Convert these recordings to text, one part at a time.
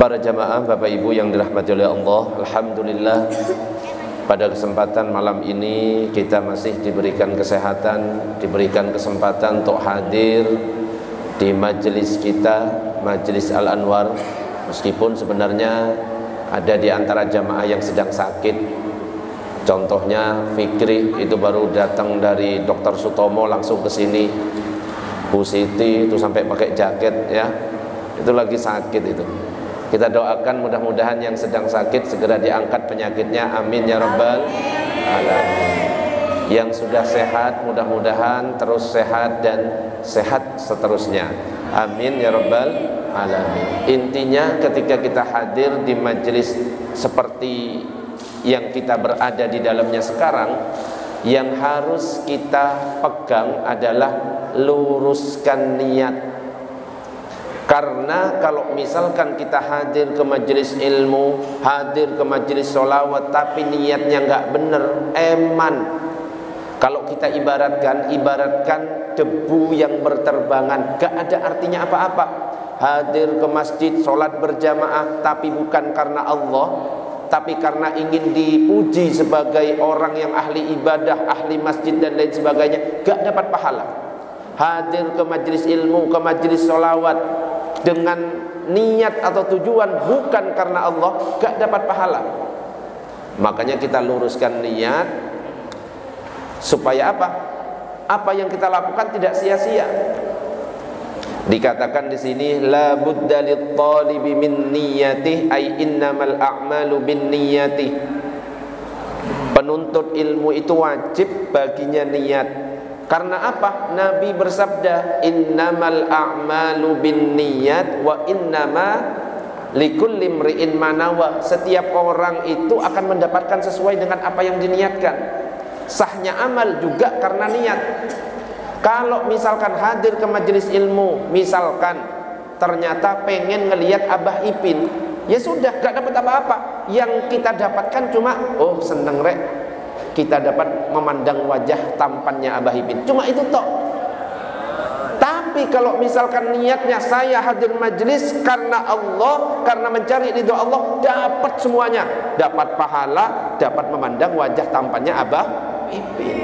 Para jamaah Bapak Ibu yang dirahmati oleh Allah, alhamdulillah pada kesempatan malam ini kita masih diberikan kesehatan, diberikan kesempatan untuk hadir di majelis kita, Majelis Al-Anwar. Meskipun sebenarnya ada di antara jamaah yang sedang sakit. Contohnya Fikri itu baru datang dari Dr. Sutomo langsung ke sini. Bu Siti itu sampai pakai jaket ya. Itu lagi sakit itu. Kita doakan mudah-mudahan yang sedang sakit segera diangkat penyakitnya, amin ya rabbal alamin. Yang sudah sehat mudah-mudahan terus sehat dan sehat seterusnya, amin ya rabbal alamin. Intinya ketika kita hadir di majelis seperti yang kita berada di dalamnya sekarang, yang harus kita pegang adalah luruskan niat. Karena kalau misalkan kita hadir ke majelis ilmu, hadir ke majelis sholawat, tapi niatnya nggak bener, eman. Kalau kita ibaratkan debu yang berterbangan, gak ada artinya apa-apa. Hadir ke masjid, sholat berjamaah, tapi bukan karena Allah, tapi karena ingin dipuji sebagai orang yang ahli ibadah, ahli masjid dan lain sebagainya, gak dapat pahala. Hadir ke majelis ilmu, ke majelis sholawat dengan niat atau tujuan bukan karena Allah, gak dapat pahala. Makanya kita luruskan niat supaya apa? Apa yang kita lakukan tidak sia-sia. Dikatakan di sini la budda lit-talibi min niyyati ay innamal a'malu binniyati. Penuntut ilmu itu wajib baginya niat. Karena apa? Nabi bersabda innamal a'malu binniyat wa innama likulli imri'in ma nawa. Setiap orang itu akan mendapatkan sesuai dengan apa yang diniatkan. Sahnya amal juga karena niat. Kalau misalkan hadir ke majelis ilmu, misalkan ternyata pengen ngelihat Abah Ipin, ya sudah, gak dapat apa-apa. Yang kita dapatkan cuma oh seneng rek, kita dapat memandang wajah tampannya Abah Ipin, cuma itu toh. Tapi kalau misalkan niatnya saya hadir majelis karena Allah, karena mencari ridho Allah, dapat semuanya, dapat pahala, dapat memandang wajah tampannya Abah Ipin.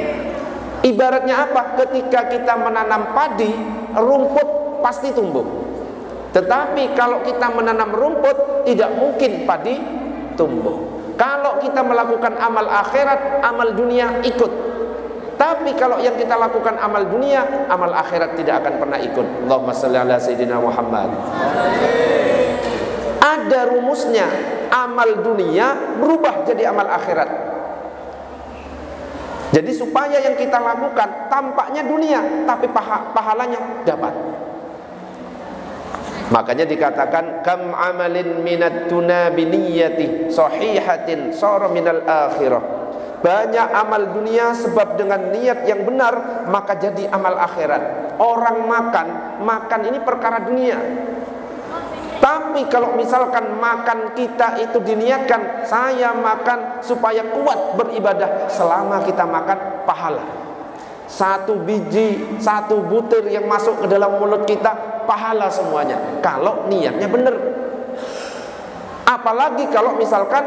Ibaratnya apa? Ketika kita menanam padi, rumput pasti tumbuh. Tetapi kalau kita menanam rumput, tidak mungkin padi tumbuh. Kalau kita melakukan amal akhirat, amal dunia ikut. Tapi kalau yang kita lakukan amal dunia, amal akhirat tidak akan pernah ikut. Allahumma shalli ala sayyidina Muhammad. Ada rumusnya, amal dunia berubah jadi amal akhirat. Jadi supaya yang kita lakukan tampaknya dunia, tapi pahalanya dapat. Makanya dikatakan kam amalin minat tuna biniyati sahihatin sara minal akhirah. Banyak amal dunia sebab dengan niat yang benar maka jadi amal akhirat. Orang makan ini perkara dunia. Tapi kalau misalkan makan kita itu diniatkan, saya makan supaya kuat beribadah, selama kita makan pahala. Satu biji, satu butir yang masuk ke dalam mulut kita, pahala semuanya. Kalau niatnya benar. Apalagi kalau misalkan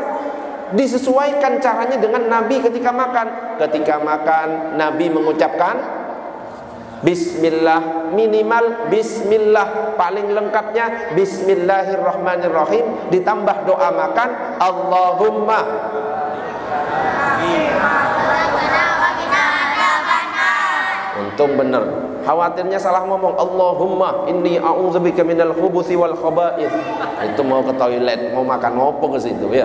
disesuaikan caranya dengan Nabi ketika makan. Ketika makan, Nabi mengucapkan Bismillah, minimal Bismillah, paling lengkapnya Bismillahirrahmanirrahim, ditambah doa makan Allahumma. Untung bener, khawatirnya salah ngomong Allahumma inni a'udzubika minal khubuthi wal khaba'ith. Itu mau ke toilet, mau makan opo ke situ ya.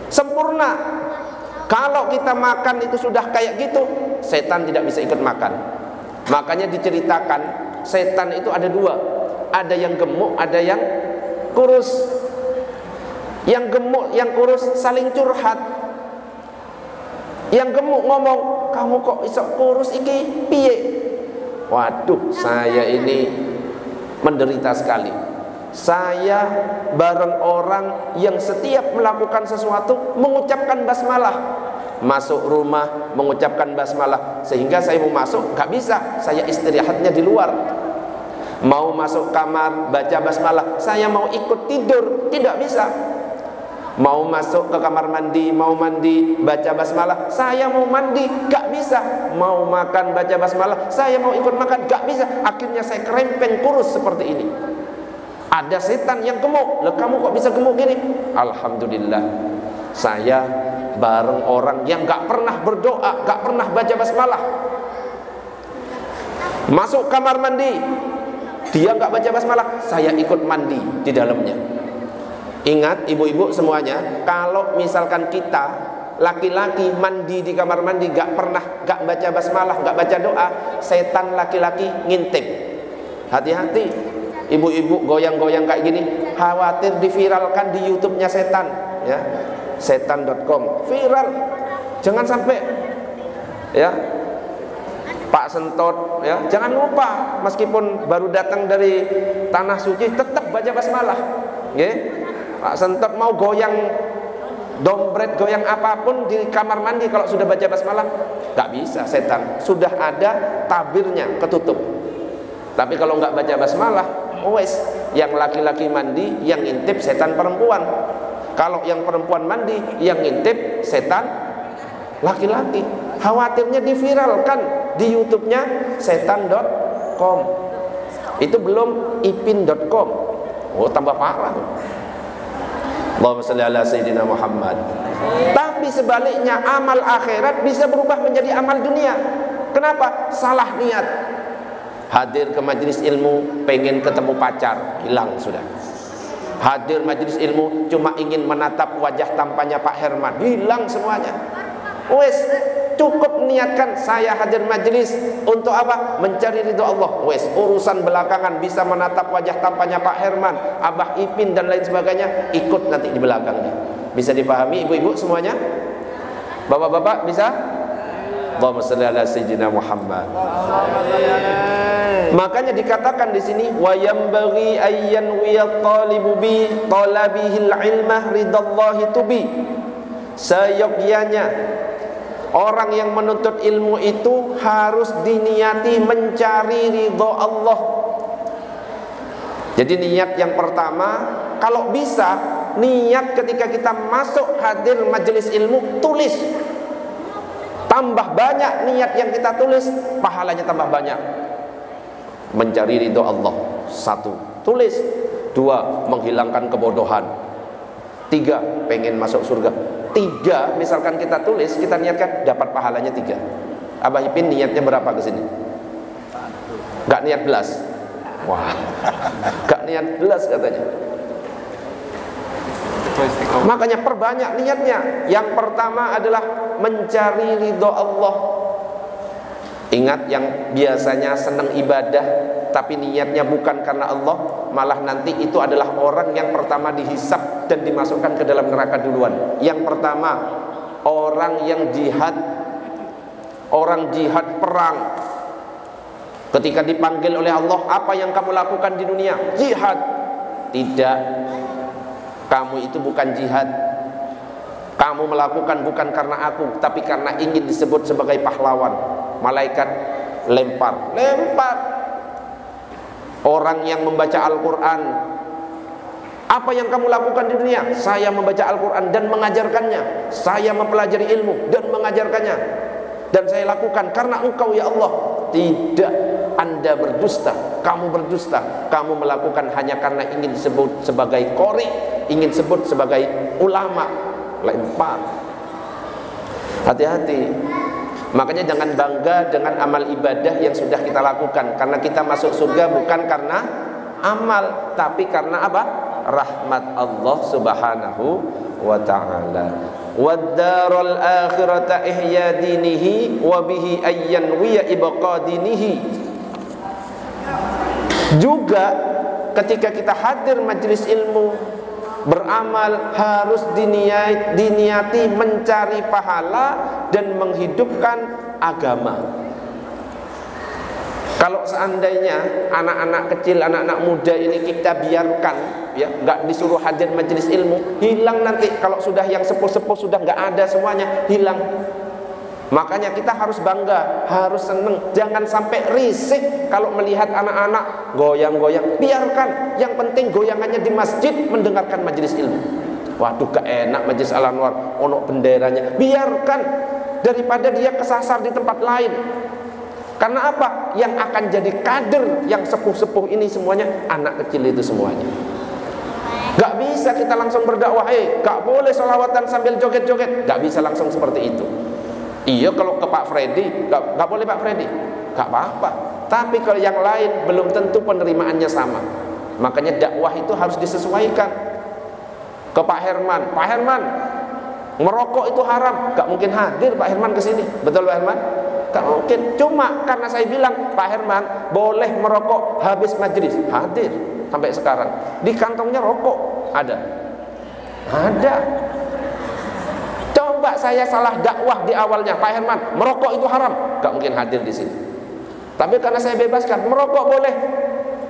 Sempurna. Kalau kita makan itu sudah kayak gitu, setan tidak bisa ikut makan. Makanya diceritakan setan itu ada dua, ada yang gemuk, ada yang kurus. Yang gemuk, yang kurus saling curhat. Yang gemuk ngomong, kamu kok iso kurus iki piye? Waduh, saya ini menderita sekali. Saya bareng orang yang setiap melakukan sesuatu mengucapkan basmalah. Masuk rumah mengucapkan basmalah, sehingga saya mau masuk gak bisa, saya istirahatnya di luar. Mau masuk kamar baca basmalah, saya mau ikut tidur, tidak bisa. Mau masuk ke kamar mandi, mau mandi baca basmalah, saya mau mandi, gak bisa. Mau makan baca basmalah, saya mau ikut makan, gak bisa. Akhirnya saya kerempeng kurus seperti ini. Ada setan yang gemuk. Lah kamu kok bisa gemuk gini? Alhamdulillah, saya bareng orang yang gak pernah berdoa, gak pernah baca basmalah. Masuk kamar mandi, dia gak baca basmalah, saya ikut mandi di dalamnya. Ingat ibu-ibu semuanya, kalau misalkan kita laki-laki mandi di kamar mandi gak baca basmalah, gak baca doa, setan laki-laki ngintip. Hati-hati ibu-ibu goyang-goyang kayak gini, khawatir diviralkan di YouTube-nya setan, ya. Setan.com viral. Jangan sampai, ya. Pak Sentot, ya, jangan lupa meskipun baru datang dari tanah suci tetap baca basmalah, ya. Pak Sentot mau goyang dompet, goyang apapun di kamar mandi, kalau sudah baca basmalah gak bisa, setan sudah ada tabirnya ketutup. Tapi kalau nggak baca basmalah, wes, yang laki-laki mandi yang ngintip setan perempuan. Kalau yang perempuan mandi yang ngintip setan laki-laki. Khawatirnya diviralkan di YouTube-nya setan.com. Itu belum ipin.com. Oh, tambah parah. Allahumma shalli ala sayyidina Muhammad. Tapi sebaliknya, amal akhirat bisa berubah menjadi amal dunia. Kenapa? Salah niat. Hadir ke majelis ilmu pengen ketemu pacar, hilang sudah. Hadir majelis ilmu cuma ingin menatap wajah tampannya Pak Herman, hilang semuanya. Wes, cukup niatkan saya hadir majelis untuk apa? Mencari ridho Allah. Wes, urusan belakangan, bisa menatap wajah tampannya Pak Herman, Abah Ipin dan lain sebagainya, ikut nanti di belakangnya. Bisa dipahami ibu-ibu semuanya? Bapak-bapak bisa? Allahumma shalli ala sayyidina Muhammad. Makanya dikatakan di sini, wa yambaghi ayyan wiya talibu bi talabihil ilmah ridallahi tubi. Seyogyanya orang yang menuntut ilmu itu harus diniati mencari ridho Allah. Jadi niat yang pertama, kalau bisa niat ketika kita masuk hadir majelis ilmu, tulis. Tambah banyak niat yang kita tulis, pahalanya tambah banyak. Mencari ridho Allah, 1, tulis. 2, menghilangkan kebodohan. 3, pengen masuk surga. 3, misalkan kita tulis, kita niatkan dapat pahalanya 3. Abah Ipin niatnya berapa ke sini? Gak niat belas. Wah, gak niat belas katanya. Makanya perbanyak niatnya. Yang pertama adalah mencari ridho Allah. Ingat, yang biasanya senang ibadah tapi niatnya bukan karena Allah, malah nanti itu adalah orang yang pertama dihisab dan dimasukkan ke dalam neraka duluan. Yang pertama, orang yang jihad, orang jihad perang. Ketika dipanggil oleh Allah, apa yang kamu lakukan di dunia? Jihad. Tidak, kamu itu bukan jihad. Kamu melakukan bukan karena aku, tapi karena ingin disebut sebagai pahlawan. Malaikat lempar. Orang yang membaca Al-Quran, apa yang kamu lakukan di dunia? Saya membaca Al-Quran dan mengajarkannya. Saya mempelajari ilmu dan mengajarkannya. Dan saya lakukan karena Engkau ya Allah. Tidak, Anda berdusta. Kamu berdusta. Kamu melakukan hanya karena ingin disebut sebagai qori, ingin disebut sebagai ulama. Lempar. Hati-hati. Makanya jangan bangga dengan amal ibadah yang sudah kita lakukan, karena kita masuk surga bukan karena amal, tapi karena apa? Rahmat Allah Subhanahu wa ta'ala. Wad-darul akhirata ihya dinihi wa bihi ayyan wiya ibqa dinihi. Juga ketika kita hadir majelis ilmu, beramal, harus diniati mencari pahala dan menghidupkan agama. Kalau seandainya anak-anak kecil, anak-anak muda ini kita biarkan, ya, nggak disuruh hadir majelis ilmu, hilang nanti. Kalau sudah yang sepuh-sepuh sudah nggak ada semuanya, hilang. Makanya kita harus bangga, harus seneng. Jangan sampai risih kalau melihat anak-anak goyang-goyang. Biarkan, yang penting goyangannya di masjid, mendengarkan majelis ilmu. Waduh, gak enak majelis Al-Anwar, ono benderanya. Biarkan, daripada dia kesasar di tempat lain. Karena apa? Yang akan jadi kader, yang sepuh-sepuh ini semuanya anak kecil itu semuanya. Gak bisa kita langsung berdakwah, gak boleh sholawatan sambil joget-joget. Gak bisa langsung seperti itu. Iya, kalau ke Pak Freddy gak boleh Pak Freddy, gak apa-apa. Tapi kalau yang lain belum tentu penerimaannya sama. Makanya dakwah itu harus disesuaikan. Ke Pak Herman, Pak Herman, merokok itu haram. Gak mungkin hadir Pak Herman ke sini. Betul Pak Herman? Gak mungkin. Cuma karena saya bilang Pak Herman boleh merokok habis majelis, hadir sampai sekarang. Di kantongnya rokok ada. Coba saya salah dakwah di awalnya, Pak Herman, merokok itu haram, gak mungkin hadir di sini. Tapi karena saya bebaskan, merokok boleh,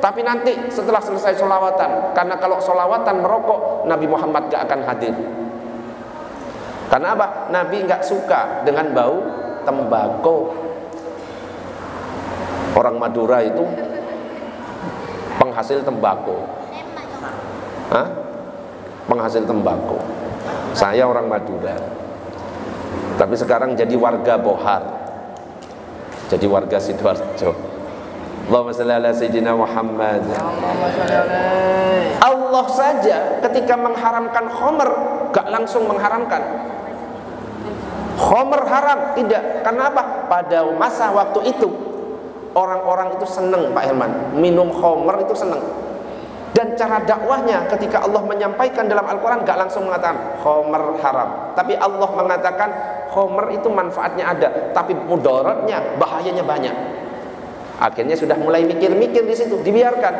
tapi nanti setelah selesai sholawatan. Karena kalau sholawatan merokok, Nabi Muhammad gak akan hadir. Karena apa? Nabi gak suka dengan bau tembakau. Orang Madura itu penghasil tembakau. Penghasil tembakau. Saya orang Madura, tapi sekarang jadi warga Bohar, jadi warga Sidoarjo. Allahumma shalli ala sayyidina Muhammad. Allah saja ketika mengharamkan khamr gak langsung mengharamkan khamr haram, tidak. Karena apa? Pada masa waktu itu orang-orang itu senang, Pak Herman, minum khamr itu senang. Dan cara dakwahnya ketika Allah menyampaikan dalam Al-Quran gak langsung mengatakan khamr haram, tapi Allah mengatakan khamr itu manfaatnya ada, tapi mudaratnya, bahayanya banyak. Akhirnya sudah mulai mikir-mikir di situ, dibiarkan.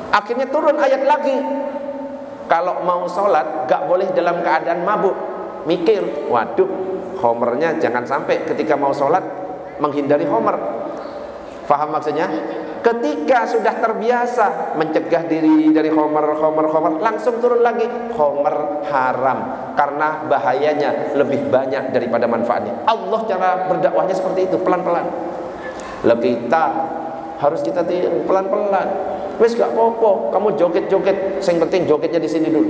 Akhirnya turun ayat lagi, kalau mau sholat gak boleh dalam keadaan mabuk. Mikir, waduh, khamrnya jangan sampai ketika mau sholat menghindari khamr. Faham maksudnya? Ketika sudah terbiasa mencegah diri dari khamr, langsung turun lagi khamr haram, karena bahayanya lebih banyak daripada manfaatnya. Allah cara berdakwahnya seperti itu, pelan-pelan. Lah kita harus kita tiru pelan-pelan. Wes gak apa-apa, kamu joget-joget, yang penting jogetnya di sini dulu.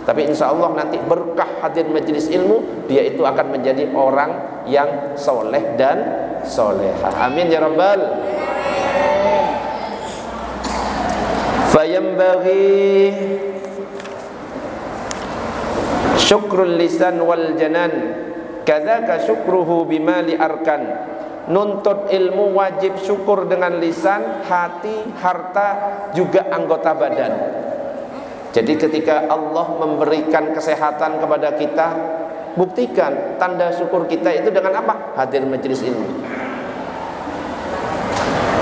Tapi insya Allah nanti berkah hadir majelis ilmu, dia itu akan menjadi orang yang soleh dan soleha. Amin ya rabbal. Fayambaghi syukrul lisan wal janan kadzaka syukruhu bimali arkan. Nuntut ilmu wajib syukur dengan lisan, hati, harta, juga anggota badan. Jadi ketika Allah memberikan kesehatan kepada kita, buktikan tanda syukur kita itu dengan apa? Hadir majelis ilmu.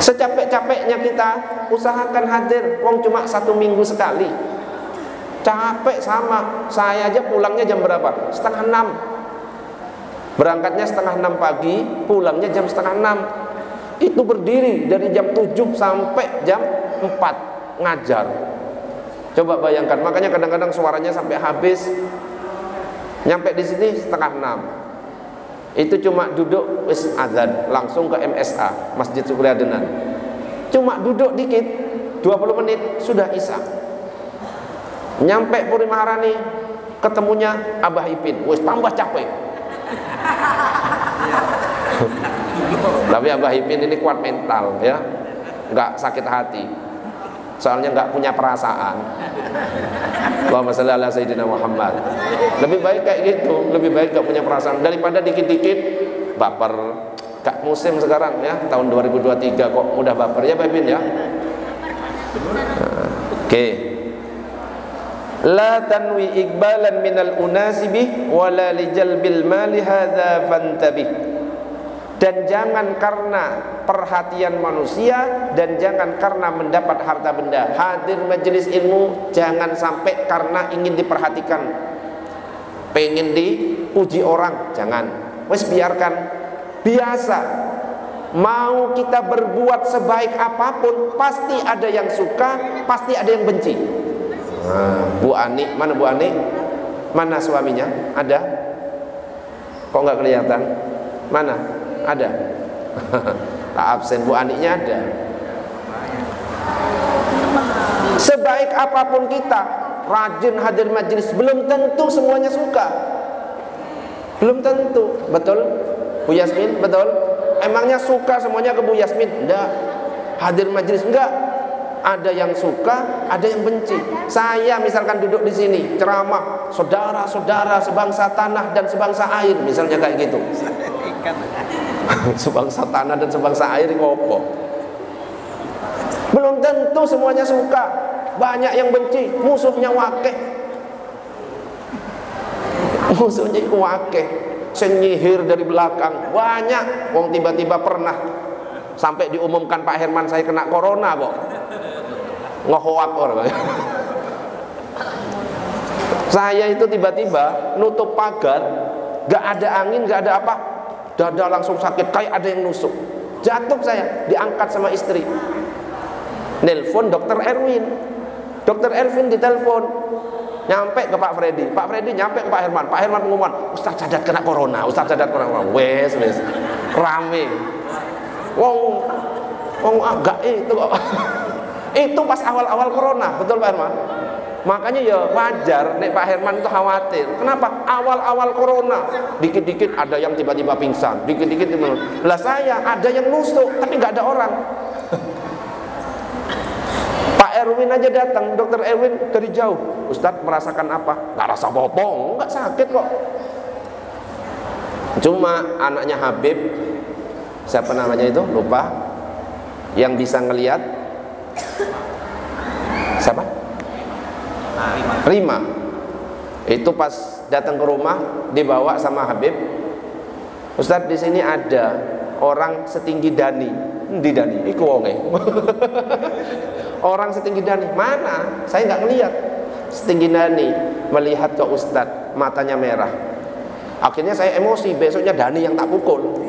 Secapek-capeknya kita usahakan hadir, wong cuma 1 minggu sekali. Capek sama, saya aja pulangnya jam berapa? 5:30. Berangkatnya 5:30 pagi, pulangnya jam 5:30. Itu berdiri dari jam 7 sampai jam 4 ngajar. Coba bayangkan, makanya kadang-kadang suaranya sampai habis. Nyampe di sini 5:30. Itu cuma duduk wis azan, langsung ke MSA, Masjid Syukri Adenan. Cuma duduk dikit, 20 menit sudah isya. Nyampe Puri Maharani, ketemunya Abah Ipin, wis tambah capek. Tapi Abah Ipin ini kuat mental ya, nggak sakit hati. Soalnya nggak punya perasaan. Allahumma shalli ala sayyidina Muhammad. Lebih baik kayak gitu, lebih baik nggak punya perasaan daripada dikit-dikit baper. Kak musim sekarang ya, tahun 2023 kok udah baper ya Babin ya. Oke. La tanwi iqbalan minal unasibih wala lijalbil mali hadza fantabih. Dan jangan karena perhatian manusia, dan jangan karena mendapat harta benda. Hadir majelis ilmu jangan sampai karena ingin diperhatikan, pengen dipuji orang, jangan. Wes biarkan, biasa. Mau kita berbuat sebaik apapun, pasti ada yang suka, pasti ada yang benci. Bu Ani, mana Bu Ani? Mana suaminya? Ada? Kok nggak kelihatan? Mana? Ada? Tak absen, Bu Aniknya ada. Sebaik apapun kita, rajin hadir majelis, belum tentu semuanya suka. Belum tentu, betul? Bu Yasmin, betul? Emangnya suka semuanya ke Bu Yasmin? Enggak. Hadir majelis enggak? Ada yang suka, ada yang benci. Saya misalkan duduk di sini ceramah, saudara-saudara sebangsa tanah dan sebangsa air, misalnya kayak gitu. Sebangsa tanah dan sebangsa air ngopo. Belum tentu semuanya suka. Banyak yang benci, musuhnya wakeh. Musuhnya wakeh, senyihir dari belakang. Banyak. Wong tiba-tiba pernah sampai diumumkan Pak Herman saya kena corona kok. Ngehoak orang. Saya itu tiba-tiba nutup pagar, gak ada angin, gak ada apa, dada langsung sakit, kayak ada yang nusuk. Jatuh saya, diangkat sama istri. Nelpon dokter Erwin. Dokter Erwin ditelepon, nyampe ke Pak Freddy. Pak Freddy nyampe ke Pak Herman. Pak Herman pengumuman, Ustaz Sadat kena corona. Ustaz Sadat kena corona. Wes rame. Wong agak itu kok. Itu pas awal-awal corona, betul Pak Herman? Makanya ya wajar nek Pak Herman itu khawatir. Kenapa? Awal-awal corona, dikit-dikit ada yang tiba-tiba pingsan, dikit-dikit lah saya ada yang nusuk, tapi nggak ada orang. Pak Erwin aja datang, dokter Erwin dari jauh. Ustadz merasakan apa? Nggak rasa apa-apa, nggak sakit kok. Cuma anaknya Habib, siapa namanya itu? Lupa. Yang bisa ngelihat. Siapa? Rima. Itu pas datang ke rumah dibawa sama Habib. Ustadz di sini ada orang setinggi Dani. Di Dani, iku wonge. Orang setinggi Dani. Mana? Saya nggak ngelihat. Setinggi Dani melihat ke Ustadz, matanya merah. Akhirnya saya emosi. Besoknya Dani yang tak pukul.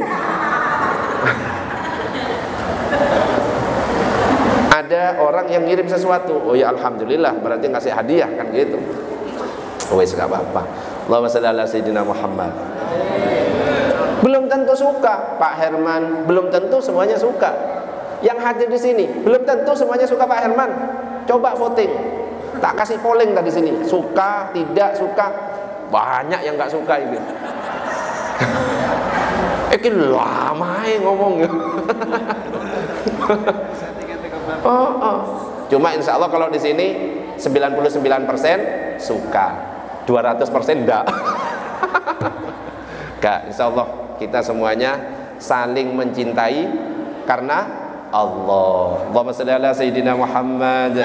Ada orang yang ngirim sesuatu, oh ya alhamdulillah, berarti ngasih hadiah kan gitu. Wes gak apa-apa. Allahumma shalli ala sayyidina Muhammad. Belum tentu suka Pak Herman, belum tentu semuanya suka. Yang hadir di sini belum tentu semuanya suka Pak Herman. Coba voting. Tak kasih polling tadi sini, suka, tidak suka. Banyak yang nggak suka ini. Lama ngomong. Cuma insya Allah kalau di sini 99% suka, 200% enggak. Enggak, insya Allah kita semuanya saling mencintai karena Allah. Allahumma shalli ala sayyidina Muhammad.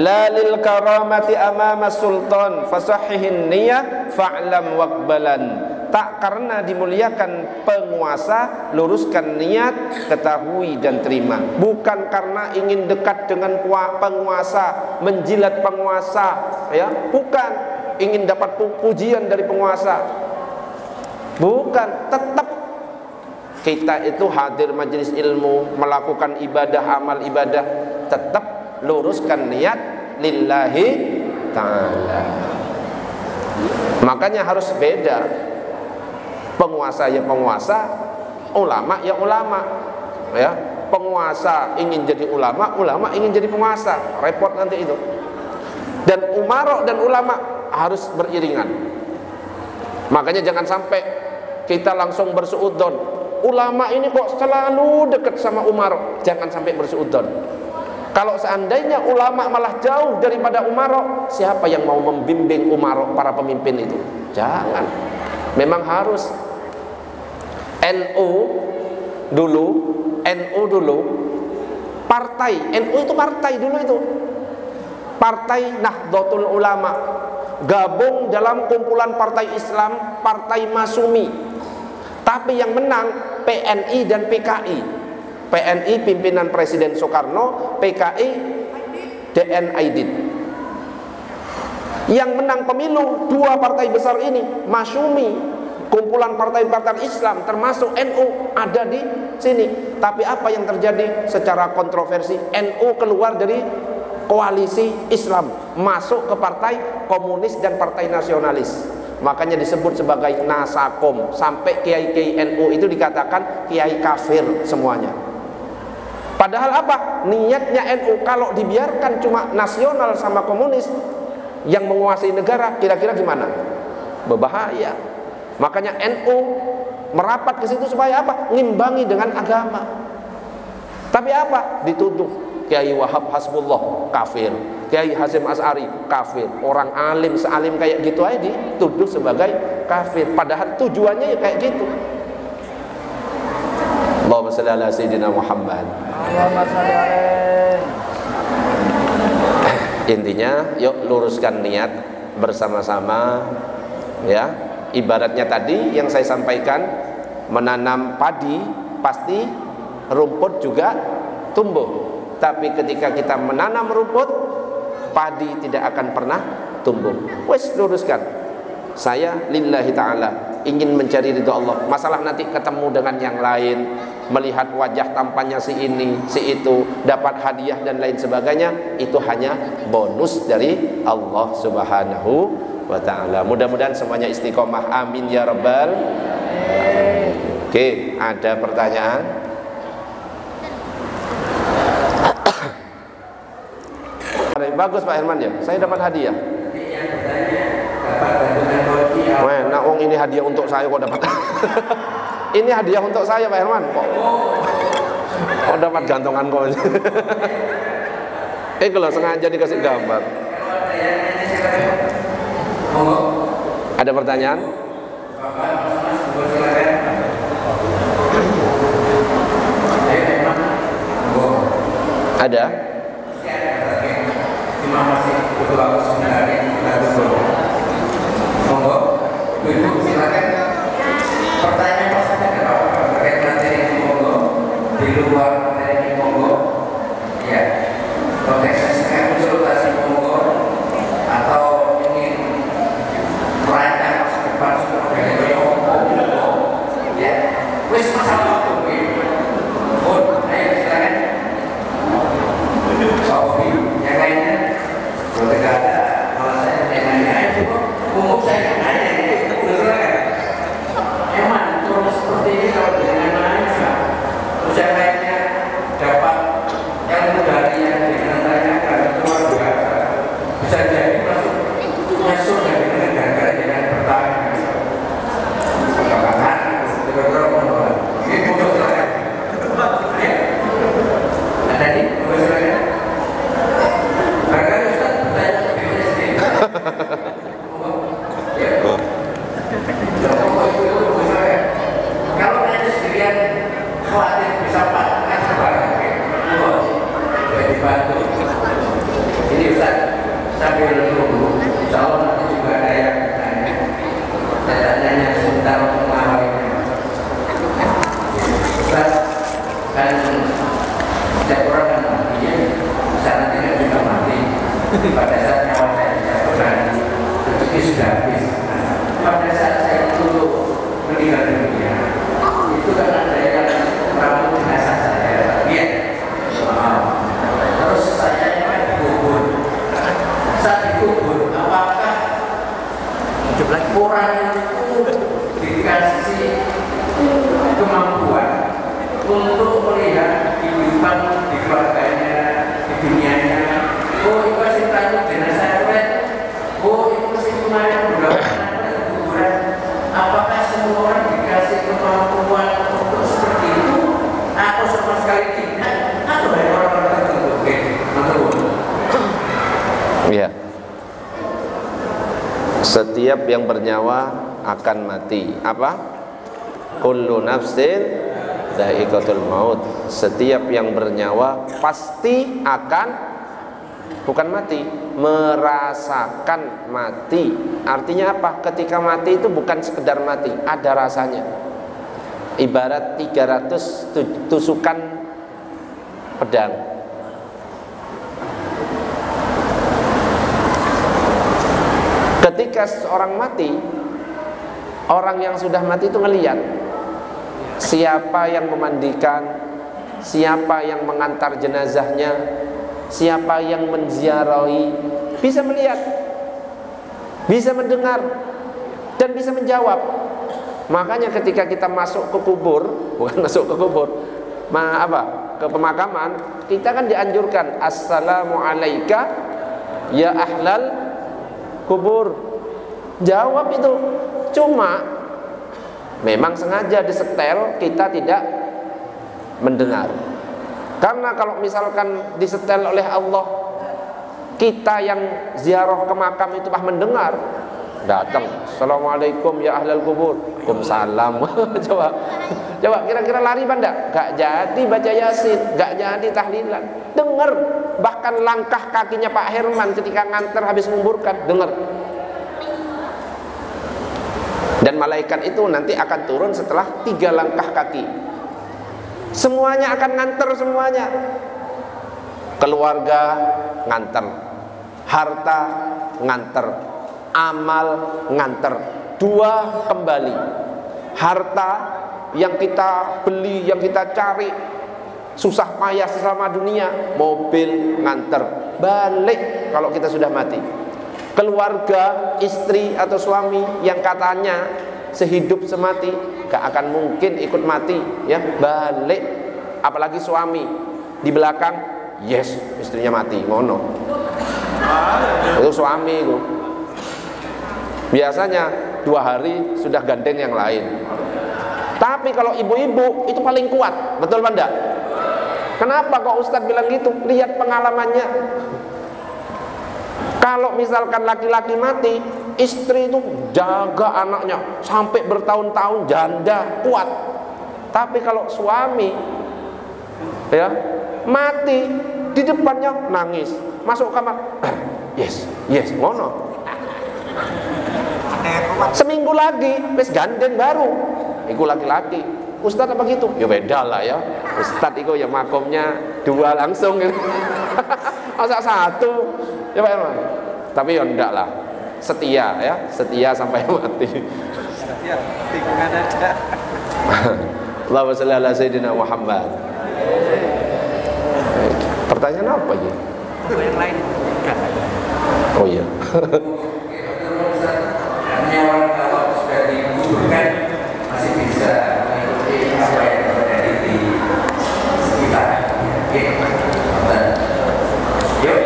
La lil karamati amama sultan fasahhihin niyah fa'lam waqbalan. Tak karena dimuliakan penguasa, luruskan niat, ketahui dan terima. Bukan karena ingin dekat dengan penguasa, menjilat penguasa, ya, bukan ingin dapat pujian dari penguasa. Bukan, tetap kita itu hadir majelis ilmu, melakukan ibadah, amal ibadah, tetap luruskan niat lillahi ta'ala. Makanya harus beda. Penguasa ya penguasa, ulama ya ulama, ya. Penguasa ingin jadi ulama, ulama ingin jadi penguasa, repot nanti itu. Dan umarok dan ulama harus beriringan. Makanya jangan sampai kita langsung bersuudzon. Ulama ini kok selalu dekat sama umarok, jangan sampai bersuudzon. Kalau seandainya ulama malah jauh daripada umarok, siapa yang mau membimbing umarok, para pemimpin itu? Jangan. Memang harus. NU dulu partai, NU itu partai dulu itu. Partai Nahdlatul Ulama gabung dalam kumpulan partai Islam, Partai Masumi. Tapi yang menang PNI dan PKI. PNI pimpinan Presiden Soekarno, PKI DN Aidit. Yang menang pemilu dua partai besar ini, Masumi, kumpulan partai-partai Islam termasuk NU ada di sini. Tapi apa yang terjadi secara kontroversi? NU keluar dari koalisi Islam, masuk ke partai komunis dan partai nasionalis. Makanya disebut sebagai nasakom. Sampai kiai-kiai NU itu dikatakan kiai kafir semuanya. Padahal apa? Niatnya NU kalau dibiarkan cuma nasional sama komunis yang menguasai negara, kira-kira gimana? Berbahaya. Makanya NU merapat ke situ supaya apa? Ngimbangi dengan agama. Tapi apa? Dituduh Kiai Wahab Hasbullah kafir, Kiai Hasyim Asy'ari kafir. Orang alim sealim kayak gitu aja dituduh sebagai kafir. Padahal tujuannya ya kayak gitu. Allahumma shalli ala sayyidina Muhammad. Allahumma shalli alaihi. Intinya yuk luruskan niat bersama-sama ya. Ibaratnya tadi yang saya sampaikan, menanam padi pasti rumput juga tumbuh. Tapi ketika kita menanam rumput, padi tidak akan pernah tumbuh. Wes luruskan. Saya lillahi ta'ala ingin mencari ridha Allah. Masalah nanti ketemu dengan yang lain, melihat wajah tampannya si ini, si itu, dapat hadiah dan lain sebagainya, itu hanya bonus dari Allah Subhanahu wa ta'ala. Mudah-mudahan semuanya istiqomah. Amin ya rabbal alamin. Oke, ada pertanyaan? Bagus Pak Herman ya, saya dapat hadiah. Wah, nah wong ini hadiah untuk saya kok dapat. Ini hadiah untuk saya Pak Herman kok. Kok dapat gantongan kok. Kalau sengaja dikasih gambar. Ada pertanyaan? Ada? Terima kasih untuk bagus sebenarnya kita dulu. Monggo, Ibu silakan. Pertanyaan apa saja kalau terkait materi ini monggo, di luar materi ini monggo. Ya, konteksnya konsultasi monggo atau ingin merayakan masa depan sebagai monggo. Ya, wis masalah waktu ini. Oh, ayo silakan. Sofi, yang lainnya. Kalau tidak ada, kalau saya nanya itu umum saya nanya itu beneran. Emang terus seperti ini kalau dengan nanya, terus yang lainnya dapat yang dari yang dengan tanyakan luar biasa. Bisa jadi masuk dengan gara-gara dengan pertanyaan. Pertanyaan, betul-betul menolak. Ini bodoh silakan. Ya, ada nih, bodoh silakan. Kalau ada sendirian khawatir bisa patahkan sebarang dibantu. Ini Ustaz sambil menunggu, insya Allah nanti juga ada yang tanya. Saya tanya sebentar untuk mengawalnya. Ustaz kan setiap orang kan mati ya, saya nanti kan juga mati. Pada saat nyawa saya rezeki sudah habis. Pada saat saya itu meninggal dunia, itu kan ada yang meramu jenazah saya. Iya, terus saya dikubur. Saat dikubur, apakah orang itu dikasih kemampuan untuk melihat kehidupan di keluarganya, di dunianya? Oh, itu masih tahu jenazah red. Oh, itu masih kemarin kuburan. Apakah semua orang dikasih kemampuan untuk seperti itu? Atau sama sekali tidak? Atau hanya orang-orang tertentu? Oke, menurut. Iya. Setiap yang bernyawa akan mati. Apa? Kullu nafsin dha'iqatul maut. Setiap yang bernyawa pasti akan, bukan mati, merasakan mati. Artinya apa? Ketika mati itu bukan sekedar mati, ada rasanya. Ibarat 300 tusukan pedang. Ketika seorang mati, orang yang sudah mati itu ngelihat siapa yang memandikan, siapa yang mengantar jenazahnya, siapa yang menziarahi, bisa melihat, bisa mendengar. dan bisa menjawab. Makanya ketika kita masuk ke kubur, bukan masuk ke kubur, ke pemakaman, kita kan dianjurkan assalamu alayka ya ahlal kubur. Jawab itu. Cuma memang sengaja disetel, kita tidak mendengar. Karena kalau misalkan disetel oleh Allah, kita yang ziarah ke makam itu mendengar, datang assalamualaikum ya ahlal kubur, waalaikumsalam. coba kira-kira lari enggak? Gak jadi baca yasin, gak jadi tahlilan. Dengar, bahkan langkah kakinya Pak Herman ketika nganter habis menguburkan, dengar. Dan malaikat itu nanti akan turun setelah 3 langkah kaki. Semuanya akan nganter semuanya. Keluarga nganter, harta nganter, amal nganter. 2 kembali. Harta yang kita beli, yang kita cari susah payah selama dunia, mobil nganter, balik kalau kita sudah mati. Keluarga, istri atau suami yang katanya sehidup semati, gak akan mungkin ikut mati, ya, balik. Apalagi suami di belakang, yes, istrinya mati, ngono. Itu suami itu. Biasanya 2 hari sudah gandeng yang lain. Tapi kalau ibu-ibu itu paling kuat, betul Pak? Kenapa kok Ustadz bilang gitu? Lihat pengalamannya. Kalau misalkan laki-laki mati, istri itu jaga anaknya sampai bertahun-tahun, janda, kuat. Tapi kalau suami, ya, mati, di depannya nangis, masuk kamar, yes, ngono. Seminggu lagi, wis gandeng baru, itu laki-laki. Ustadz apa gitu? Ya beda lah ya. Ustadz itu ya makomnya 2 langsung. Masa 1? Ya Pak Herman. Tapi ya enggak lah. Setia ya, setia sampai mati. Setia, tinggal aja. Allahumma shalli ala sayyidina Muhammad. Pertanyaan apa ya? Yang lain. Oh iya. Masih bisa mengikuti apa yang terjadi di sekitar. Yuk,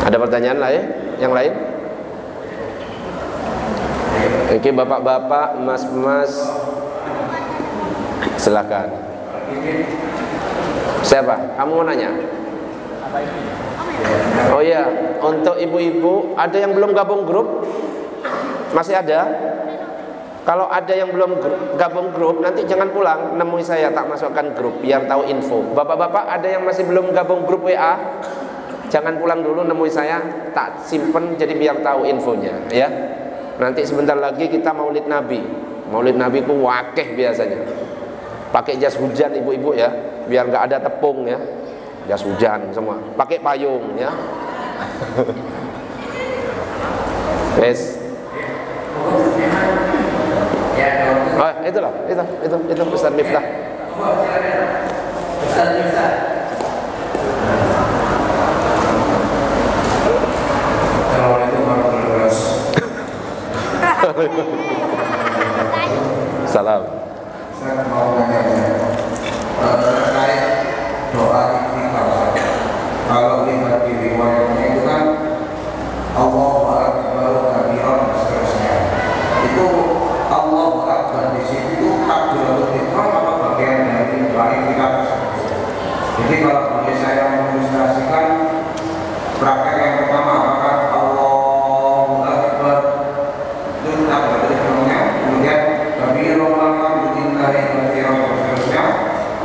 ada pertanyaan lain? Yang lain? Oke, bapak-bapak, mas-mas, silakan. Siapa? Kamu mau nanya? Oh iya, untuk ibu-ibu ada yang belum gabung grup? Masih ada? Kalau ada yang belum gabung grup, nanti jangan pulang, nemui saya, tak masukkan grup biar tahu info. Bapak-bapak ada yang masih belum gabung grup WA? Jangan pulang dulu, nemui saya, tak simpen jadi biar tahu infonya, ya. Nanti sebentar lagi kita Maulid Nabi. Maulid Nabi ku wakeh biasanya. Pakai jas hujan ibu-ibu ya, biar nggak ada tepung ya. Jas hujan semua. Pakai payung ya. Wes. Oh, itulah, itu Ustaz Miftah. Ustaz Miftah. Assalamualaikum warahmatullahi wabarakatuh. Salam. Saya mau nanya terkait doa istighfar. Kalau lihat di riwayatnya itu kan Allahu Akbar kabiran dan seterusnya. Itu Allahu Akbar di situ itu Abdul Ikhram apa bagian dari doa istighfar tersebut. Jadi kalau boleh saya mengilustrasikan praktek yang pertama, apakah Allahu Akbar itu Abdul Ikhramnya, kemudian kabiran alhamdulillahi kabiran dan seterusnya,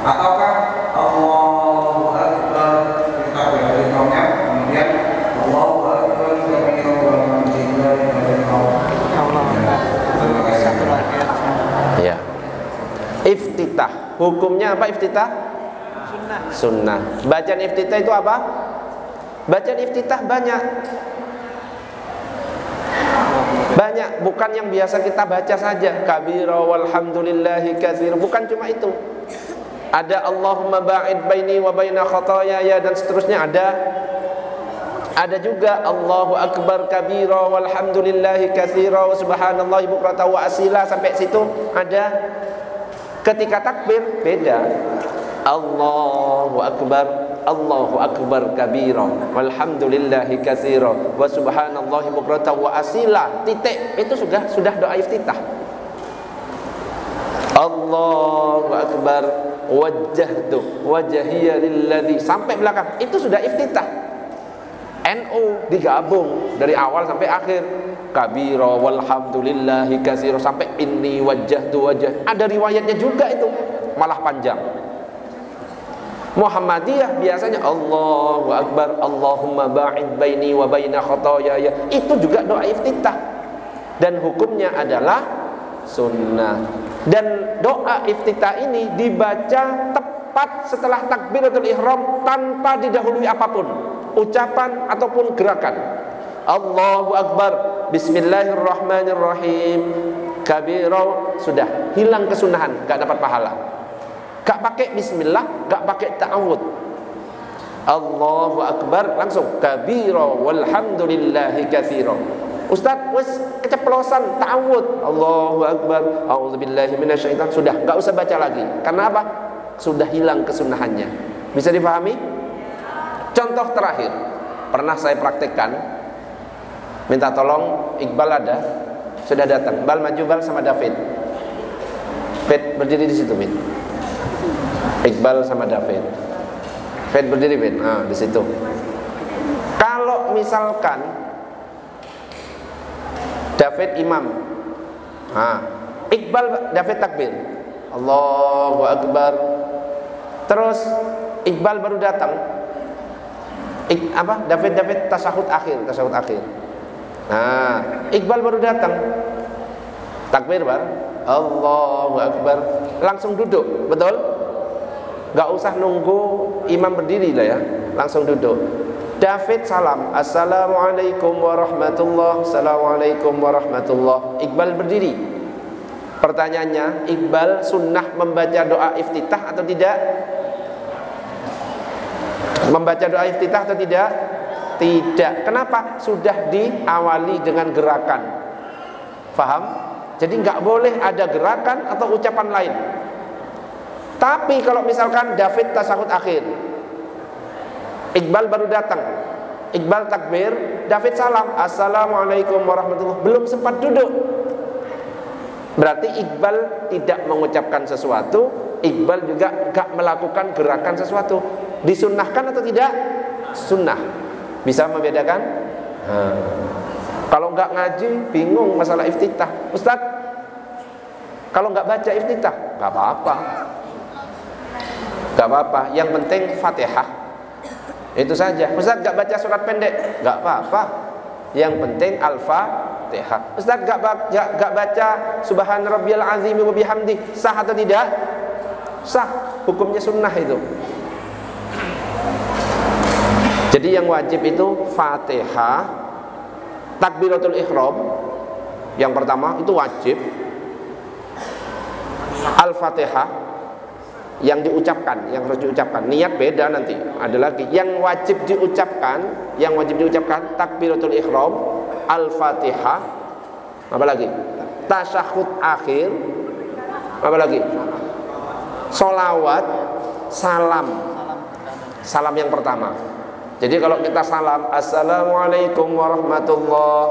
ataukah Allahu Akbar kita Abdul Ikhramnya, kemudian Allahu Akbar kabiran alhamdulillahi kabiran. Ya. Iftitah. Hukumnya apa iftitah? Sunnah. Bacaan iftitah itu apa? Bacaan iftitah banyak. Banyak, bukan yang biasa kita baca saja. Kabira walhamdulillahi katsir, bukan cuma itu. Ada Allahumma ba'id baini wa baina khataaya dan seterusnya ada. Ada juga Allahu akbar kabira walhamdulillahi katsira wa subhanallahi bukratan wa asila, sampai situ ada. Ketika takbir beda. Allahu akbar kabira walhamdulillahi katsira wa subhanallahi bukratan wa asila, titik. Itu sudah doa iftitah. Allahu akbar wajjahtu wajhiya lilladzi, sampai belakang itu sudah iftitah. NU digabung dari awal sampai akhir, kabira walhamdulillahi katsira sampai inni wajjahtu wajh. Ada riwayatnya juga, itu malah panjang. Muhammadiyah biasanya Allahu akbar Allahumma ba'id baini wa baina khotoyaya, itu juga doa iftitah dan hukumnya adalah sunnah. Dan doa iftitah ini dibaca tepat setelah takbiratul ihram tanpa didahului apapun, ucapan ataupun gerakan. Allahu akbar bismillahirrahmanirrahim kabira, sudah hilang kesunahan, gak dapat pahala. Gak pakai bismillah, gak pakai ta'awud. Allahu akbar langsung kabira walhamdulillahi katsira. Ustaz, wes keceplosan ta'awud. Allahu akbar a'udzubillahi minasyaitan, sudah gak usah baca lagi. Karena apa? Sudah hilang kesunahannya. Bisa dipahami? Contoh terakhir, pernah saya praktekkan. Minta tolong Iqbal ada, sudah datang. Bal maju, Bal sama David. David berdiri di situ, Min. Iqbal sama David. David berdiri, Min. Nah, di situ. Kalau misalkan David imam, nah, Iqbal David takbir, Allahu akbar. Terus Iqbal baru datang. David tasahud akhir. Nah, Iqbal baru datang, takbir bar, Allahu akbar, langsung duduk, betul? Gak usah nunggu imam berdiri lah ya, langsung duduk. David salam, assalamualaikum warahmatullah, assalamualaikum warahmatullah. Iqbal berdiri. Pertanyaannya, Iqbal sunnah membaca doa iftitah atau tidak? Membaca doa iftitah atau tidak? Tidak. Kenapa? Sudah diawali dengan gerakan. Faham? Jadi nggak boleh ada gerakan atau ucapan lain. Tapi kalau misalkan David tasahud akhir, Iqbal baru datang, Iqbal takbir, David salam, assalamualaikum warahmatullah, belum sempat duduk, berarti Iqbal tidak mengucapkan sesuatu, Iqbal juga gak melakukan gerakan sesuatu. Disunnahkan atau tidak? Sunnah. Bisa membedakan? Kalau nggak ngaji bingung masalah iftitah, Ustaz, kalau nggak baca iftitah nggak apa-apa, nggak apa-apa, yang penting Fatihah, itu saja. Ustaz nggak baca surat pendek, nggak apa-apa, yang penting Al-Fatihah. Ustaz nggak baca Subhan Rabbiyal Azim wa bihamdi, sah atau tidak? Sah, hukumnya sunnah itu. Jadi yang wajib itu Fatihah, takbiratul ihram yang pertama itu wajib, Al-Fatihah yang diucapkan, yang harus diucapkan. Niat beda nanti. Ada lagi yang wajib diucapkan, takbiratul ihram, Al-Fatihah, apa lagi? Tasyahud akhir, apa lagi? Sholawat, salam yang pertama. Jadi kalau kita salam assalamualaikum warahmatullah,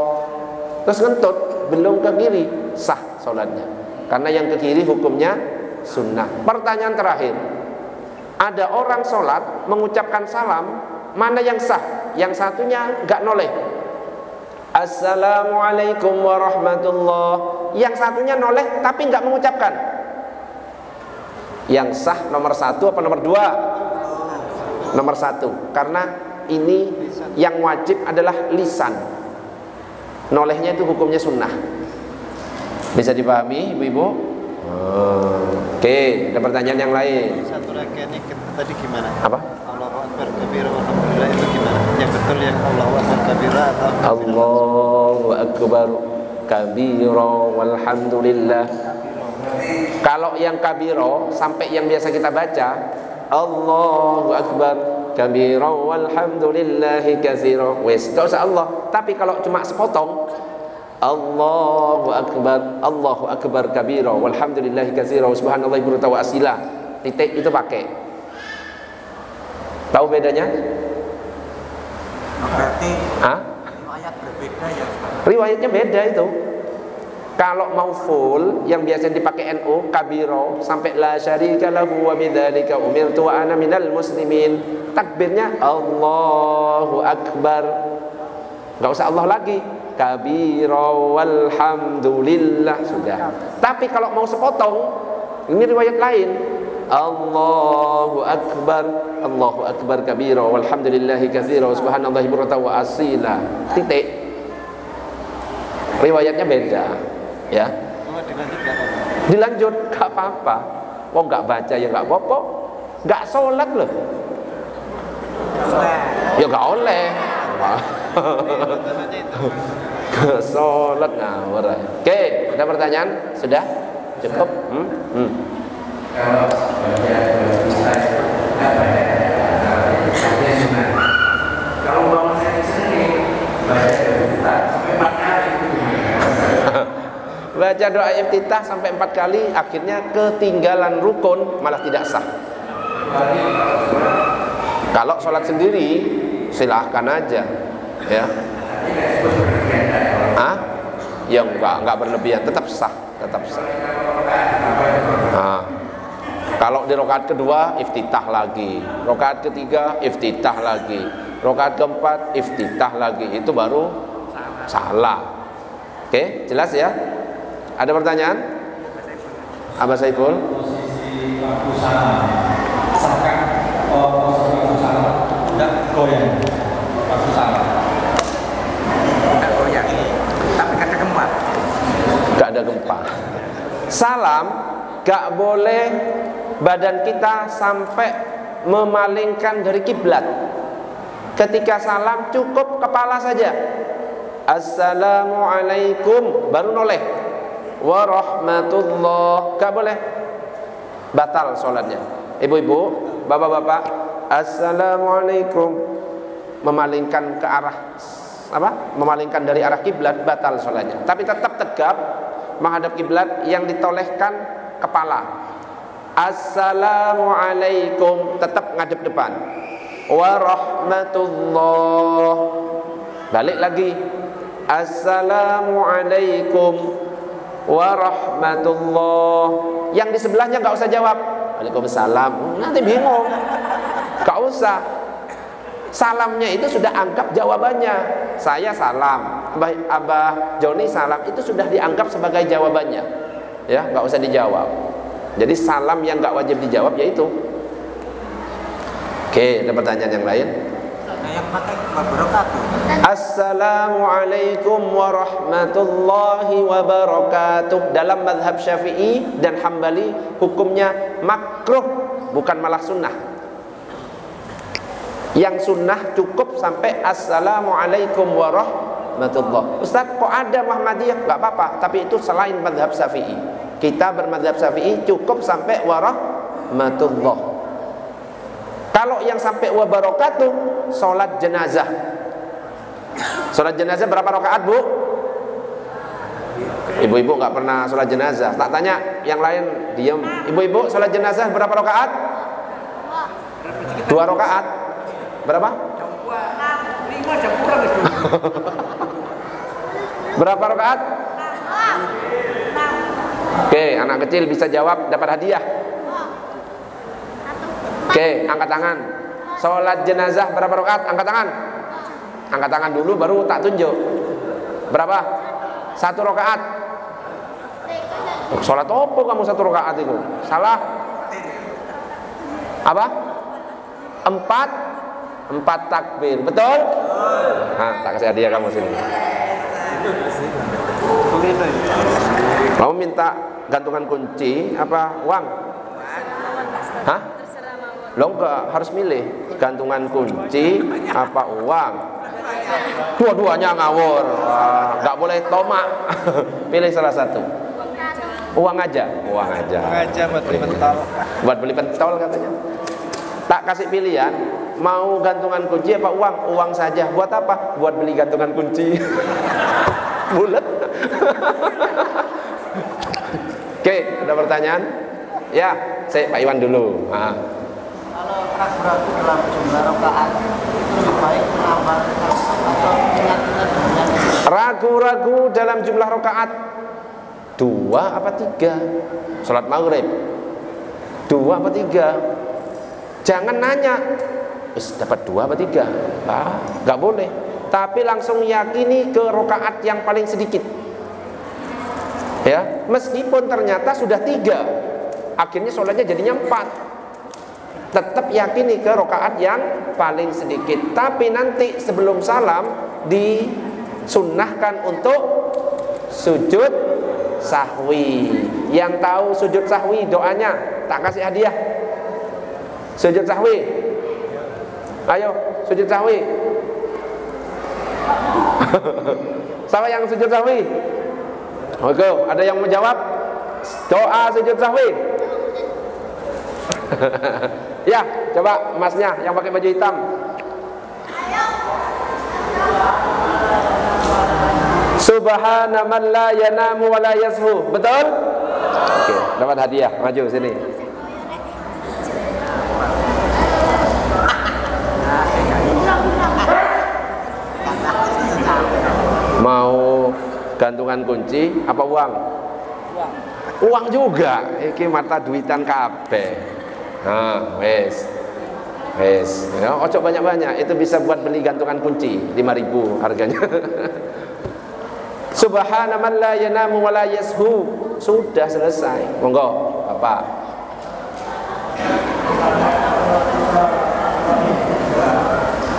terus ngentut belum ke kiri, sah sholatnya. Karena yang ke kiri hukumnya sunnah. Pertanyaan terakhir, ada orang sholat mengucapkan salam, mana yang sah? Yang satunya gak noleh, assalamualaikum warahmatullah. Yang satunya noleh tapi gak mengucapkan. Yang sah nomor satu apa nomor dua? Nomor satu. Karena ini yang wajib adalah lisan, nolehnya itu hukumnya sunnah. Bisa dipahami ibu-ibu? Oke, ada pertanyaan yang lain. Satu lagi ini tadi gimana? Apa? Allahu Akbar kabira walhamdulillah itu gimana? Yang betul yang Allahu Akbar kabira atau Allahu Akbar kabira walhamdulillah. Kalau yang kabiro sampai yang biasa kita baca Allahu Akbar kabira walhamdulillahi katsira. Wes, enggak usah Allah. Tapi kalau cuma sepotong, Allahu akbar kabira walhamdulillahi katsira subhanallahi bukratan wa asila. Titik itu pakai. Tahu bedanya? Berarti riwayat berbeda ya, riwayatnya beda itu. Kalau mau full yang biasanya dipakai NU kabiro sampai la syarika lahu wa bidzalika umirtu wa ana minal muslimin, takbirnya Allahu akbar, nggak usah Allah lagi, kabiro walhamdulillah, sudah. Tapi kalau mau sepotong, ini riwayat lain, Allahu akbar kabiro walhamdulillahi katsira subhanallahi bukratan wa asila, titik. Riwayatnya beda. Ya, dilanjut gak apa-apa. Oh, gak baca ya gak apa-apa. Gak sholat loh. Ya gak oleh. Gak sholat ngawur. Oke, ada pertanyaan? Sudah? Cukup? kalau baca bisa kalau bangun saya sendiri baca sampai 4 kali. Baca doa iftitah sampai 4 kali, akhirnya ketinggalan rukun, malah tidak sah. Kalau sholat sendiri silahkan aja, ya. Ya enggak berlebihan, tetap sah. Kalau di rakaat kedua iftitah lagi, rakaat ketiga iftitah lagi, rakaat keempat iftitah lagi, itu baru salah. Oke, jelas ya? Ada pertanyaan? Abah Saiful? Posisi waktu salam, misalkan posisi waktu salam tidak goyang, waktu salam Tidak goyang, tapi ada gempa. Gak ada gempa. Salam gak boleh badan kita sampai memalingkan dari kiblat. Ketika salam cukup kepala saja. Assalamualaikum baru noleh. Warahmatullah, gak boleh, batal sholatnya. Ibu-ibu, bapak-bapak, assalamualaikum, memalingkan ke arah memalingkan dari arah kiblat, batal sholatnya. Tapi tetap tegap menghadap kiblat, yang ditolehkan kepala. Assalamualaikum, tetap ngadep depan. Warahmatullah, balik lagi. Assalamualaikum warahmatullah. Yang di sebelahnya gak usah jawab Waalaikumsalam, nanti bingung. Gak usah. Salamnya itu sudah anggap jawabannya. Saya salam, Abah Joni salam, itu sudah dianggap sebagai jawabannya. Ya, gak usah dijawab. Jadi salam yang gak wajib dijawab yaitu. Oke, ada pertanyaan yang lain? Yang pakai wabarakatuh. Assalamualaikum warahmatullahi wabarakatuh. Dalam mazhab Syafi'i dan Hambali hukumnya makruh, bukan malah sunnah. Yang sunnah cukup sampai Assalamualaikum warahmatullah. Ustaz, kok ada Muhammadiyah? Gak apa-apa, tapi itu selain mazhab Syafi'i. Kita bermazhab Syafi'i cukup sampai warahmatullah. Kalau yang sampai wabarakatuh, sholat jenazah. Sholat jenazah berapa rakaat, Bu? Ibu-ibu nggak pernah sholat jenazah. Tak tanya, yang lain diam. Ibu-ibu sholat jenazah berapa rakaat? 2 rakaat. Berapa? Berapa rakaat? Oke, anak kecil bisa jawab, dapat hadiah. Oke, angkat tangan. Sholat jenazah berapa rakaat? Angkat tangan. Angkat tangan dulu baru tak tunjuk. Berapa? 1 rakaat. Sholat apa kamu 1 rakaat itu? Salah. Apa? 4 takbir. Betul? Nah, tak kasih hadiah kamu sini. Kamu minta gantungan kunci apa uang? Hah? Lo enggak, harus milih gantungan kunci apa uang. Dua-duanya ngawur. Enggak boleh tomak. Pilih salah satu. Uang aja. buat beli pentol. Buat beli pentol katanya. Tak kasih pilihan, mau gantungan kunci apa uang? Uang saja. Buat apa? Buat beli gantungan kunci. Bulat. Oke, ada pertanyaan? Ya, saya Pak Iwan dulu. Nah. Kalau ragu-ragu dalam jumlah rakaat itu lebih baik menambah atau ingat-ingat dengan Ragu-ragu dalam jumlah rakaat 2 apa 3? Salat maghrib 2 apa 3? Jangan nanya dapat 2 apa 3? Gak boleh. Tapi langsung yakini ke rakaat yang paling sedikit. Ya, meskipun ternyata sudah 3, akhirnya sholatnya jadinya 4. Tetap yakini ke rakaat yang paling sedikit. Tapi nanti sebelum salam disunnahkan untuk sujud sahwi. Yang tahu sujud sahwi doanya, tak kasih hadiah. Sujud sahwi. Ayo, sujud sahwi. Siapa yang sujud sahwi? Oke, ada yang menjawab? Doa sujud sahwi. Ya, coba emasnya yang pakai baju hitam. Subhana man la yanamu wa la yashu. Betul? Oke, dapat hadiah. Maju sini. Mau gantungan kunci apa uang? Uang juga. Iki mata duitan kabeh. Nah, wes. Ya, ojo banyak-banyak. Itu bisa buat beli gantungan kunci 5.000 harganya. Subhana man la yanamu wa la yashu. Sudah selesai. Monggo, Bapak.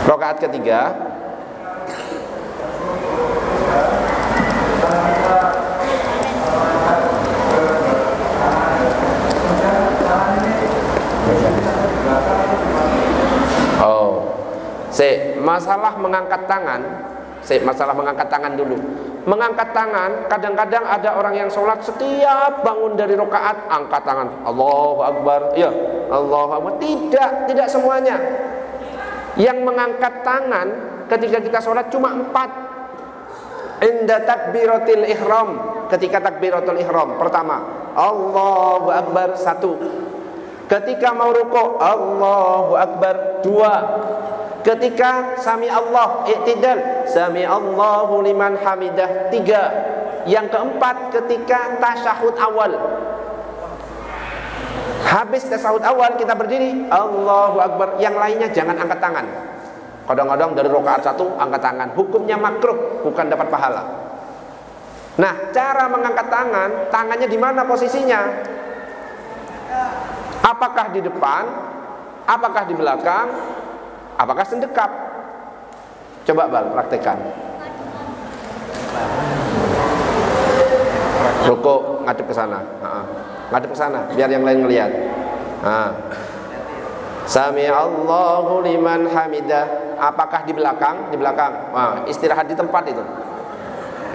Rakaat ketiga. Masalah mengangkat tangan. Masalah mengangkat tangan dulu. Mengangkat tangan, kadang-kadang ada orang yang sholat setiap bangun dari rakaat angkat tangan, Allahu Akbar. Ya, Allahu Akbar. Tidak semuanya. Yang mengangkat tangan ketika kita sholat cuma 4. Inda takbiratil ihram, ketika takbiratul ihram pertama, Allahu Akbar 1. Ketika mau rukuk, Allahu Akbar 2. Ketika sami Allah i'tidal, sami Allahu liman hamidah 3. Yang keempat ketika tasyahud awal. Habis tasyahud awal kita berdiri, Allahu Akbar. Yang lainnya jangan angkat tangan. Kadang-kadang dari rakaat 1 angkat tangan. Hukumnya makruh, bukan dapat pahala. Nah, cara mengangkat tangan, tangannya di mana posisinya? Apakah di depan? Apakah di belakang? Apakah sendekap? Coba Bang, praktekkan. Rukuk ngadep ke sana. Ngadep ke sana biar yang lain ngelihat. Sami Allahu liman hamidah. Apakah di belakang? Di belakang. Istirahat di tempat itu.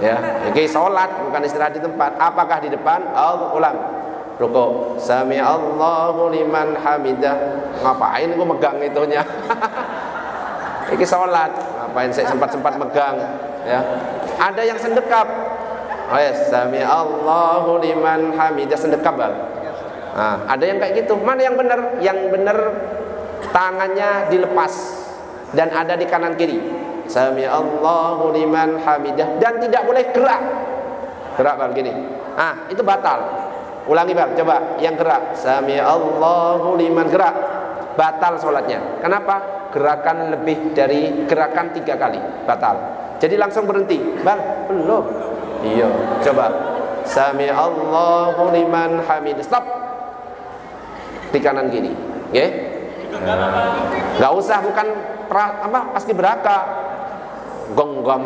Ya, oke, salat bukan istirahat di tempat. Apakah di depan? Ulang. Rukuk. Sami Allahu liman hamidah. Ngapain gua megang itunya? Iki salat. Ngapain saya sempat megang, ya. Ada yang sendekap. Sami Allahu liman hamidah, sendekap, Bang. Nah, ada yang kayak gitu. Mana yang benar? Yang benar tangannya dilepas dan ada di kanan kiri. Sami Allahu liman hamidah, dan tidak boleh gerak. Gerak Bang gini. Itu batal. Ulangi Bang, coba yang gerak. Sami Allahu liman, gerak. Batal sholatnya. Kenapa? Gerakan lebih dari gerakan 3 kali. Batal. Jadi langsung berhenti. Bang, belum. Iya, coba. Sami Allahu liman hamidah. Stop. Di kanan gini. Oke? Gak usah, bukan paski beraka. Gonggam.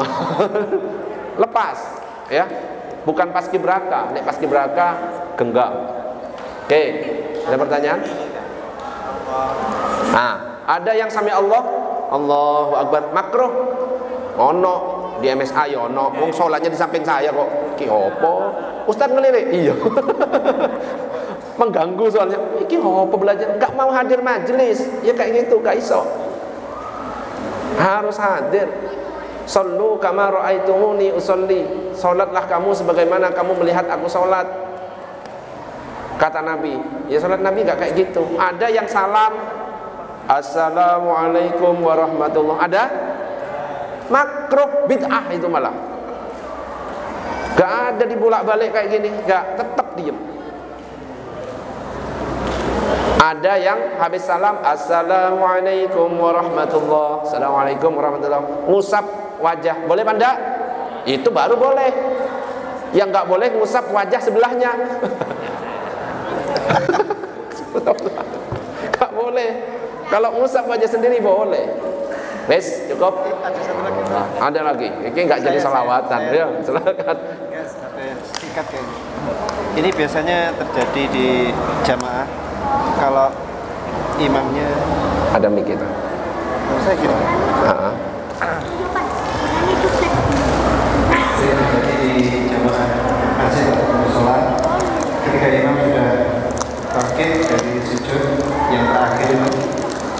Lepas, ya. Bukan paski beraka. Nek paski beraka genggam. Oke, ada pertanyaan? Ada yang sami Allah, Allahu Akbar makruh. Ono di MSA ya ono. Wong salatnya di samping saya kok. Ki opo? Ustaz ngelirik. Iya. mengganggu soalnya. Iki apa belajar? Gak mau hadir majelis, ya kayak gitu, gak iso. Harus hadir. Sallu kama ra'aitumuni usolli. Salatlah kamu sebagaimana kamu melihat aku salat. Kata Nabi. Ya salat Nabi gak kayak gitu. Ada yang salam, Assalamualaikum warahmatullahi. Ada makruh bid'ah itu malah. Gak ada dibulak-balik kayak gini, gak, tetap diem. Ada yang habis salam, Assalamualaikum warahmatullahi. Assalamualaikum warahmatullahi. Ngusap wajah, boleh apa enggak? Itu baru boleh. Yang nggak boleh ngusap wajah sebelahnya. Nggak boleh. Kalau ngusap wajah sendiri boleh. Wes, cukup. Ada satu lagi, Pak. Ada lagi. Ini nggak jadi salawatan, ya. Silakan. Singkat kayaknya. Ini biasanya terjadi di jamaah kalau imamnya Ada mic kita. saya gitu. Terjadi di jamaah masjid atau musola ketika imam sudah bangkit dari sujud yang terakhir itu,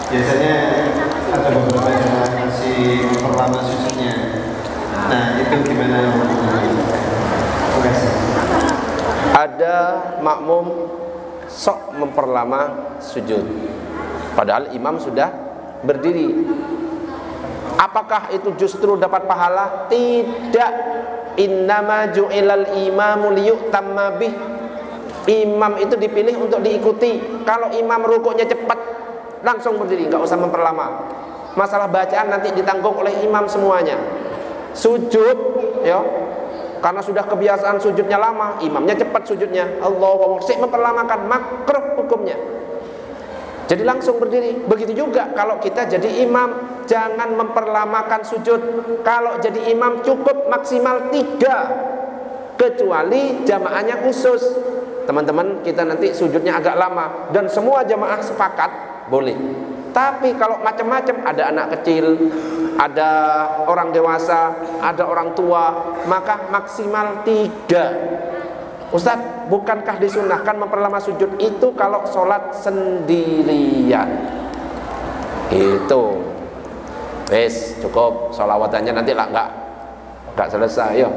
biasanya ada beberapa jamaah masih memperlama sujudnya. Nah, itu gimana? Ada makmum sok memperlama sujud, padahal imam sudah berdiri. Apakah itu justru dapat pahala? Tidak. Innama ju'ilal imamu liyu'tamma bih. Imam itu dipilih untuk diikuti. Kalau imam rukuknya cepat, langsung berdiri, nggak usah memperlama. Masalah bacaan nanti ditanggung oleh imam semuanya. Sujud, ya, karena sudah kebiasaan sujudnya lama, imamnya cepat sujudnya, Allahu Akbar, memperlamakan, makruh hukumnya. Jadi langsung berdiri. Begitu juga kalau kita jadi imam, jangan memperlamakan sujud. Kalau jadi imam cukup maksimal 3, kecuali jamaahnya khusus. Teman-teman, kita nanti sujudnya agak lama dan semua jamaah sepakat, boleh. Tapi kalau macam-macam, ada anak kecil, ada orang dewasa, ada orang tua, maka maksimal 3. Ustadz, bukankah disunahkan memperlama sujud itu kalau sholat sendirian? Itu. Wes, cukup. Sholawatannya nanti lah nggak selesai. Yuk.